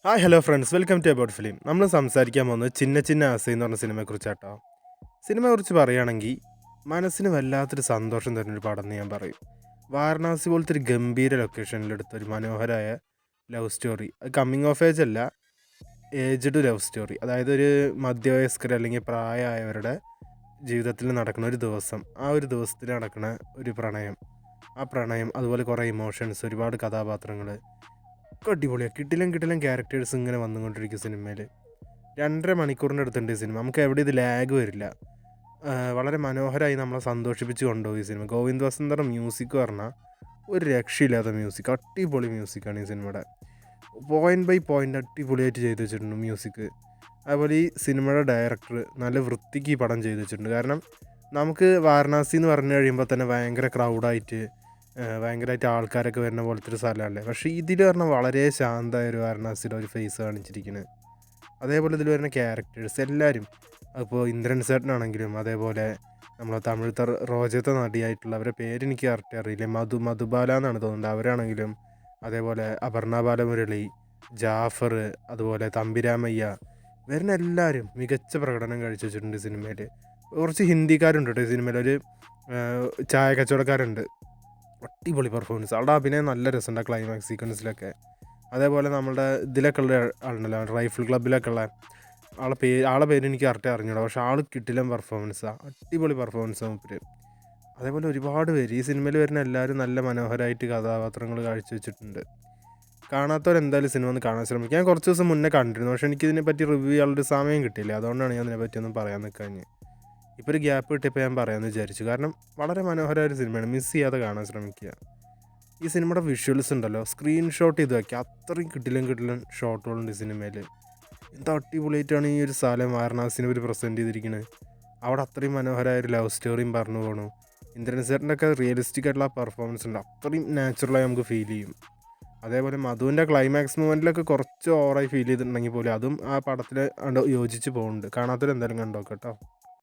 Hi hello friends, welcome to about film. നമ്മൾ സംസാരിക്കാൻ പോകുന്നത് ചിന്ന ചിന്ന ആസൈ എന്ന് പറഞ്ഞ സിനിമയെക്കുറിച്ചാട്ടോ. സിനിമയെക്കുറിച്ച് പറയുകയാണെങ്കിൽ മനസ്സിന് വല്ലാത്തൊരു സന്തോഷം തരുന്നൊരു പടം എന്ന് ഞാൻ പറയും. വാരണാസി പോലത്തെ ഒരു ഗംഭീര ലൊക്കേഷനിലെടുത്ത ഒരു മനോഹരമായ ലവ് സ്റ്റോറി. അത് കമ്മിങ് ഓഫ് ഏജ് അല്ല, ഏജ്ഡ് ലവ് സ്റ്റോറി. അതായത് ഒരു മധ്യവയസ്കർ അല്ലെങ്കിൽ പ്രായമായവരുടെ ജീവിതത്തിൽ നടക്കുന്ന ഒരു ദിവസം, ആ ഒരു ദിവസത്തിൽ നടക്കുന്ന ഒരു പ്രണയം, ആ പ്രണയം അതുപോലെ കുറേ ഇമോഷൻസ്, ഒരുപാട് കഥാപാത്രങ്ങൾ ഒക്കെ അടിപൊളിയാണ്. കിടിലം കിടിലം ക്യാരക്ടേഴ്സ് ഇങ്ങനെ വന്നുകൊണ്ടിരിക്കും സിനിമയിൽ. 2.5 മണിക്കൂറിൻ്റെ അടുത്തുണ്ട് ഈ സിനിമ. നമുക്ക് എവിടെ ഇത് ലാഗ് വരില്ല. വളരെ മനോഹരമായി നമ്മളെ സന്തോഷിപ്പിച്ച് കൊണ്ടുപോയി ഈ സിനിമ. ഗോവിന്ദ് വസന്തയുടെ മ്യൂസിക് പറഞ്ഞാൽ ഒരു രക്ഷയില്ലാത്ത മ്യൂസിക്, അടിപൊളി മ്യൂസിക്കാണ് ഈ സിനിമയുടെ. പോയിൻ്റ് ബൈ പോയിൻ്റ് അടിപൊളിയായിട്ട് ചെയ്ത് വെച്ചിട്ടുണ്ട് മ്യൂസിക്. അതുപോലെ ഈ സിനിമയുടെ ഡയറക്ടർ നല്ല വൃത്തിക്ക് ഈ പടം ചെയ്ത് വെച്ചിട്ടുണ്ട്. കാരണം നമുക്ക് വാരണാസി എന്ന് പറഞ്ഞു കഴിയുമ്പോൾ തന്നെ ഭയങ്കര ക്രൗഡായിട്ട് ഭയങ്കരമായിട്ട് ആൾക്കാരൊക്കെ വരുന്ന പോലത്തെ ഒരു സ്ഥലമല്ലേ. പക്ഷേ ഇതിൽ പറഞ്ഞാൽ വളരെ ശാന്തമായ ഒരു വാരണാസിയുടെ ഒരു ഫേസ് കാണിച്ചിരിക്കുന്നത്. അതേപോലെ ഇതിൽ വരുന്ന ക്യാരക്ടേഴ്സ് എല്ലാവരും, അപ്പോൾ ഇന്ദ്രൻ ചേട്ടനാണെങ്കിലും അതേപോലെ നമ്മളെ തമിഴത്തെ റോജത്തെ നടിയായിട്ടുള്ള അവരുടെ പേരെനിക്ക് കറക്റ്റ് അറിയില്ല, മധുബാല എന്നാണ് തോന്നുന്നത്, അവരാണെങ്കിലും അതേപോലെ അപർണ ബാലമുരളി, ജാഫർ, അതുപോലെ തമ്പിരാമയ്യ, വരുന്ന എല്ലാവരും മികച്ച പ്രകടനം കാഴ്ച വെച്ചിട്ടുണ്ട് ഈ സിനിമയിൽ. കുറച്ച് ഹിന്ദിക്കാരുണ്ട് കേട്ടോ ഈ സിനിമയിൽ. ഒരു ചായ കച്ചവടക്കാരുണ്ട്, അടിപൊളി പെർഫോമൻസ്. അവിടെ അഭിനയം നല്ല രസമുണ്ട് ക്ലൈമാക്സ് സീക്വൻസിലൊക്കെ. അതേപോലെ നമ്മളുടെ ഇതിലൊക്കെ ഉള്ള ആളുണ്ടല്ലോ, റൈഫിൾ ക്ലബിലൊക്കെ ഉള്ള ആളെ പേര് എനിക്ക് കറക്റ്റ് അറിഞ്ഞൂടാ, പക്ഷേ ആൾ കിട്ടില്ല പെർഫോമൻസാണ്, അടിപൊളി പെർഫോമൻസ് മൂപ്പര്. അതേപോലെ ഒരുപാട് പേര് ഈ സിനിമയിൽ വരുന്ന എല്ലാവരും നല്ല മനോഹരമായിട്ട് കഥാപാത്രങ്ങൾ കാഴ്ചവെച്ചിട്ടുണ്ട്. കാണാത്തവരെന്തായാലും സിനിമ ഒന്ന് കാണാൻ ശ്രമിക്കുക. ഞാൻ കുറച്ച് ദിവസം മുന്നേ കണ്ടിരുന്നു, പക്ഷേ എനിക്കിതിനെപ്പറ്റി റിവ്യൂ ചെയ്യാനുള്ള സമയം കിട്ടിയില്ല. അതുകൊണ്ടാണ് ഞാൻ ഇതിനെപ്പറ്റി ഒന്നും പറയാൻ നിൽക്കാഞ്ഞ്. ഇപ്പോൾ ഒരു ഗ്യാപ്പ് കിട്ടിയപ്പോൾ ഞാൻ പറയാമെന്ന് വിചാരിച്ചു. കാരണം വളരെ മനോഹരമായ ഒരു സിനിമയാണ്, മിസ് ചെയ്യാതെ കാണാൻ ശ്രമിക്കുക. ഈ സിനിമയുടെ വിഷ്വൽസ് ഉണ്ടല്ലോ, സ്ക്രീൻഷോട്ട് ചെയ്ത് വയ്ക്കുക, അത്രയും കിടിലൻ ഷോട്ടുകളുണ്ട് ഈ സിനിമയിൽ. എന്താ അടിപൊളിയായിട്ടാണ് ഈ ഒരു സ്ഥലം വാരണാസിനെ ഒരു പ്രസൻറ്റ് ചെയ്തിരിക്കുന്നത്. അവിടെ അത്രയും മനോഹരമായ ഒരു ലവ് സ്റ്റോറിയും പറഞ്ഞു പോകണു. ഇന്ദ്രൻ സാറിൻ്റെ ഒക്കെ റിയലിസ്റ്റിക് ആയിട്ടുള്ള പെർഫോമൻസ് ഉണ്ട്, അത്രയും നാച്ചുറലായി നമുക്ക് ഫീൽ ചെയ്യും. അതേപോലെ മധുവിൻ്റെ ക്ലൈമാക്സ് മൂമെൻറ്റിലൊക്കെ കുറച്ച് ഓവറായി ഫീൽ ചെയ്തിട്ടുണ്ടെങ്കിൽ പോലും അതും ആ പടത്തിൽ യോജിച്ച് പോകുന്നുണ്ട്. കാണാത്തവരെന്തായാലും കണ്ടോ കേട്ടോ.